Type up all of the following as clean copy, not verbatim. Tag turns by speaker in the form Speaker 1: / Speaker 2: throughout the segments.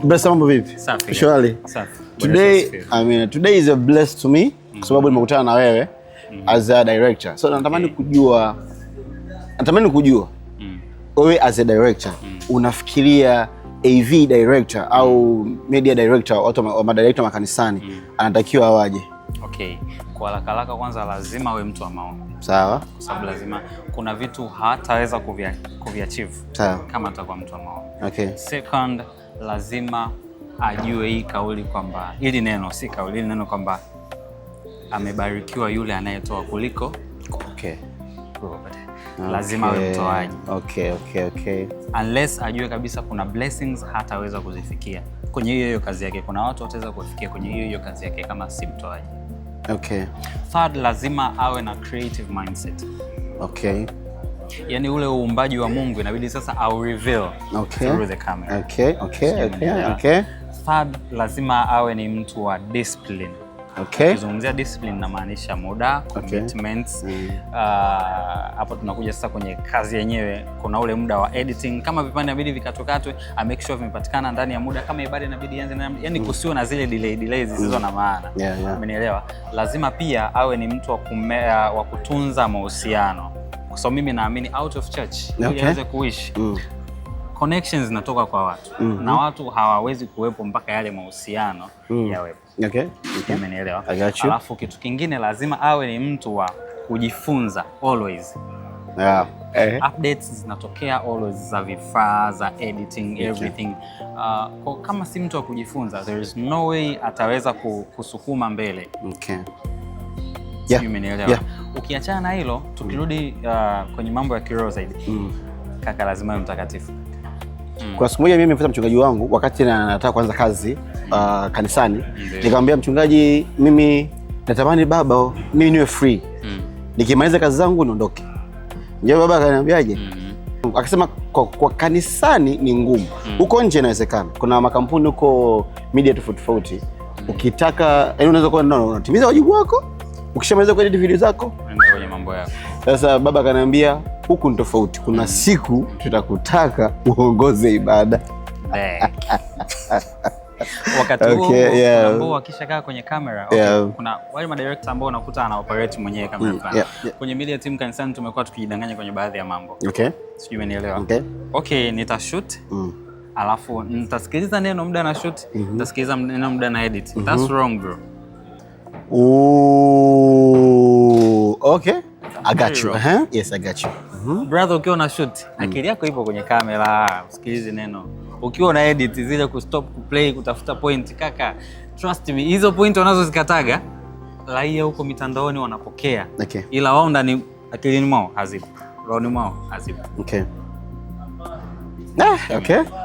Speaker 1: Bless mambo vipi?
Speaker 2: Safi.
Speaker 1: Surely.
Speaker 2: Safi.
Speaker 1: Today is a bless to me kwa sababu nimekutana na wewe as a director. So natamani kujua wewe as a director unafikiria AV director au media director, watu wa madirector makanisani anatakiwa awaje?
Speaker 2: Okay. Kwa haraka kwanza lazima awe mtu wa maono.
Speaker 1: Sawa.
Speaker 2: Kwa sababu lazima kuna vitu hataweza kuviachieve kama atakuwa mtu wa maono.
Speaker 1: Okay.
Speaker 2: Second, lazima ajue hii kauli kwamba hili neno kwamba amebarikiwa yule anayetoa kuliko.
Speaker 1: Okay.
Speaker 2: Lazima awe mtoaji.
Speaker 1: Okay.
Speaker 2: Unless ajue kabisa kuna blessings hataweza kuzifikia kwenye hiyo kazi yake. Kuna watu wataweza kufikia kwenye hiyo kazi yake kama si mtoaji.
Speaker 1: Okay.
Speaker 2: Third, lazima awe na creative mindset.
Speaker 1: Okay.
Speaker 2: Yani ule uumbaji wa Mungu inabidi sasa au reveal through the camera.
Speaker 1: Okay.
Speaker 2: Third, lazima awe ni mtu wa discipline.
Speaker 1: Okay.
Speaker 2: Kuzungumzia discipline inamaanisha muda, commitments. Hapo tunakuja sasa kwenye kazi yenyewe. Kuna ule muda wa editing, kama vipande inabidi vikatokatwe, make sure vimepatikana ndani ya muda. Kama ibada inabidi ianze, yani kusiwe na zile delays zisizo na maana. Umenielewa? Lazima pia awe ni mtu wa kutunza mahusiano. Kwa sababu mimi naamini out of church ili aweze kuishi connections zinatoka kwa watu na watu hawawezi kuwepo mpaka yale mahusiano yawepo.
Speaker 1: Okay.
Speaker 2: Umenielewa? Alafu kitu kingine lazima awe ni mtu wa kujifunza always. Updates zinatokea always za vifaa, za editing, everything. Kwa kama si mtu wa kujifunza, there is no way ataweza kusukuma mbele.
Speaker 1: Okay.
Speaker 2: Umenielewa? Ukiachana na hilo, tukirudi kwenye mambo ya kiroho zaidi. Kaka lazima awe mtakatifu.
Speaker 1: Kwa siku moja mimi nimemfuata mchungaji wangu wakati nataka kuanza kazi kanisani. Nikamwambia mchungaji, mimi natamani baba mimi niwe free. Nikimaliza kazi zangu niondoke. Ndio baba akaniambiaje? Akasema kwa kanisani ni ngumu. Huko nje inawezekana. Kuna makampuni huko media tofauti. Ukitaka yani unaweza kuwa unatimiza wajibu wako. Ukishamaliza kuedit video zako,
Speaker 2: nenda kwenye mambo yako.
Speaker 1: Sasa baba akaniambia huku ni tofauti. Kuna siku tutakutaka uongoze ibada.
Speaker 2: Wakati huo ambao wakishakaa kwenye kamera, kuna wale madirector ambao unakuta ana operate mwenyewe kamera fulani. Kwenye media team kanisani tumekuwa tukijidanganya kwenye baadhi ya mambo. Sijui umenielewa? Okay, nitashoot. Alafu nitasikiliza neno muda na shoot, nitasikiliza neno muda na edit. That's wrong, bro.
Speaker 1: Okay. I got you. Yes, I got you.
Speaker 2: Brother, ukiwa na shoot, akili yako ipo kwenye kamera, usikilize neno. Ukiwa na edit zile kustop, kuplay, kutafuta point, kaka, trust me, hizo point wanazozikataga raia huko mitandaoni wanapokea. Ila wao ndani akilini mwao hazipo. Rohoni mwao hazipo.
Speaker 1: Okay.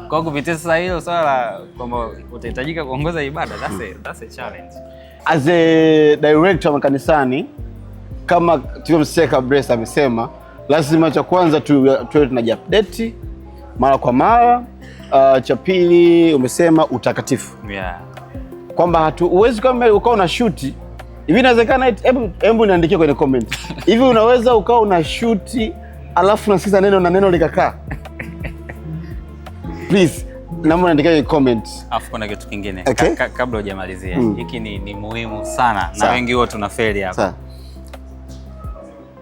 Speaker 2: Kwa kupitia sasa hilo swala kwamba utahitajika kuongoza ibada, that's a challenge.
Speaker 1: As a director wa kanisani, kama tulivyomsema Bless amesema, lazima cha kwanza tuwe tunajiupdate mara kwa mara. Cha pili umesema utakatifu. Kwamba huwezi kama ukawa una shoot. Hivi inawezekana, hebu niandikie kwenye comment. Hivi unaweza ukawa una shoot alafu unasikiza neno na neno likakaa? Please, naomba niandikie kwenye comment.
Speaker 2: Afu kuna kitu kingine kabla hujamalizia. Hiki ni muhimu sana na wengi huwa tunafeli hapa.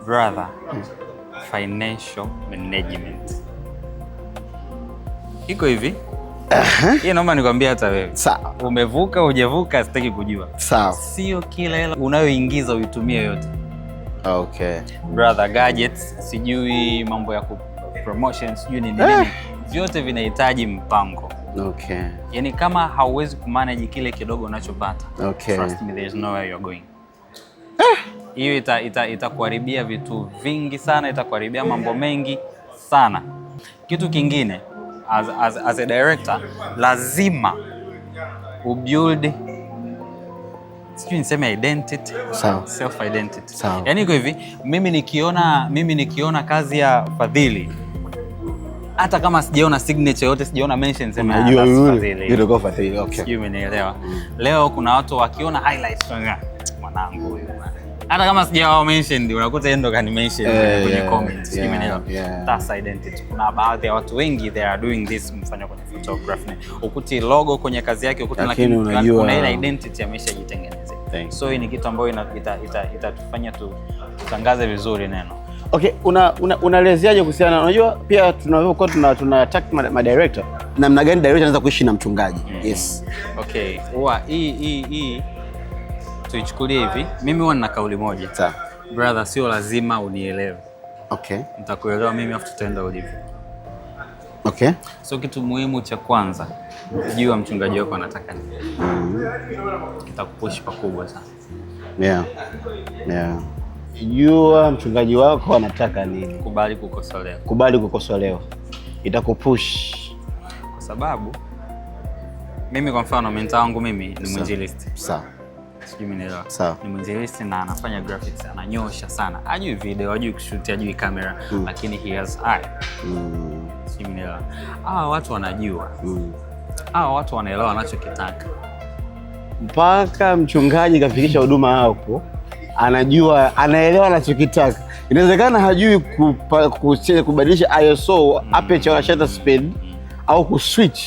Speaker 2: Brother, financial management. Iko hivi. Hii naomba nikwambie hata wewe.
Speaker 1: Sawa.
Speaker 2: Umevuka hujavuka sitaki kujua.
Speaker 1: Sawa.
Speaker 2: Sio kila hela unayoingiza uitumie yote.
Speaker 1: Okay.
Speaker 2: Brother, gadgets, sijui mambo ya promotion, sijui nini. Vyote vinahitaji mpango.
Speaker 1: Okay.
Speaker 2: Yaani kama hauwezi kumanage kile kidogo unachopata. Trust me, there is nowhere you're going. Hiyo itakuharibia vitu vingi sana, itakuharibia mambo mengi sana. Kitu kingine, as a director, lazima ubuild, sijui niseme identity, self identity. Yaani iko hivi, mimi nikiona kazi ya Fadhili, hata kama sijaona signature yote, sijaona mention, sema
Speaker 1: Fadhili. Fadhili. Okay.
Speaker 2: Sijui umenielewa. Leo kuna watu wakiona highlights, mwanangu huyu. hata kama sijawa mentioned unakuta yeye ndo kani mention kwenye comments. That's identity. Kuna baadhi ya watu wengi they are doing this mfano kwenye photography. Ukuti logo kwenye kazi yake ukuta, lakini kuna ile identity ameshajitengenezea. So hii ni kitu ambayo itatufanya tutangaze vizuri neno.
Speaker 1: Okay, unaelezeaje kuhusiana, unajua pia tunavyokuwa tuna attack ma director, namna gani director anaweza kuishi na mchungaji? Yes.
Speaker 2: Okay, hii tuichukulie hivi. Mimi huwa nina kauli moja.
Speaker 1: Sawa.
Speaker 2: Brother, sio lazima unielewe.
Speaker 1: Okay.
Speaker 2: Nitakuelewa mimi afu tutaenda ulivyo.
Speaker 1: Okay.
Speaker 2: So kitu muhimu cha kwanza, jua mchungaji wako anataka nini. Kitakupush pakubwa sana.
Speaker 1: Yeah. Jua mchungaji wako anataka nini.
Speaker 2: Kubali kukosolewa.
Speaker 1: Kubali kukosolewa. Itakupush.
Speaker 2: Kwa sababu mimi kwa mfano mentor wangu mimi ni mwinjilisti.
Speaker 1: Sawa.
Speaker 2: Sijui mnaelewa.
Speaker 1: Ni
Speaker 2: mwinjilisti na anafanya graphics, ananyosha sana. Hajui video, hajui kushoot, hajui kamera, lakini he has eye. Sijui mnaelewa. Hawa watu wanajua. Hawa watu wanaelewa anachokitaka.
Speaker 1: Mpaka mchungaji kafikisha huduma hapo, anajua, anaelewa anachokitaka. Inawezekana hajui kubadilisha ISO, aperture na shutter speed, au kuswitch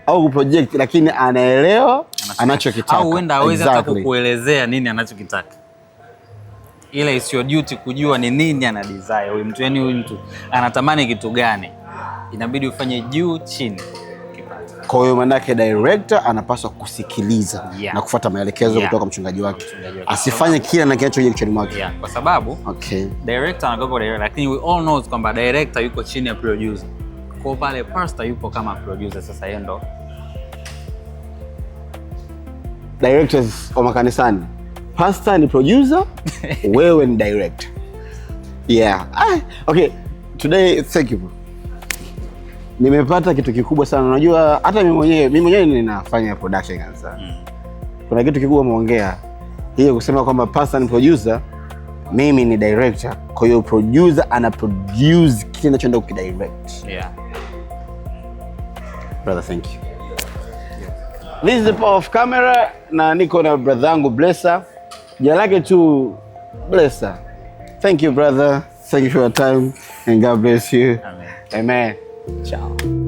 Speaker 1: au kuproject, lakini anaelewa anachokitaka.
Speaker 2: Au huenda hawezi hata kukuelezea nini anachokitaka. Ile is your duty kujua ni nini ana desire huyu mtu, yani huyu mtu anatamani kitu gani. Inabidi ufanye juu chini.
Speaker 1: Kwa hiyo manake director anapaswa kusikiliza na kufuata maelekezo kutoka mchungaji wake. Asifanye kila na kinachoje kichwani mwake.
Speaker 2: Kwa sababu director anakuwa director, lakini we all knows kwamba director yuko chini ya producer. Kwa pale pastor yupo kama producer, sasa yeye ndo
Speaker 1: directors wa makanisani. Pastor ni producer, wewe ni director. Okay, today thank you. Nimepata kitu kikubwa sana. Unajua hata mimi mwenyewe ninafanya production kanisa. Kuna kitu kikubwa umeongea. Hiyo kusema kwamba pastor ni producer, mimi ni director. Kwa hiyo producer ana produce kile anachoenda kukidirect. Brother, thank you. This is the power of camera, na niko na brother yangu Blesser. Jina lake tu Blesser. Thank you brother. Thank you for your time and God bless you.
Speaker 2: Amen.
Speaker 1: Amen. Ciao.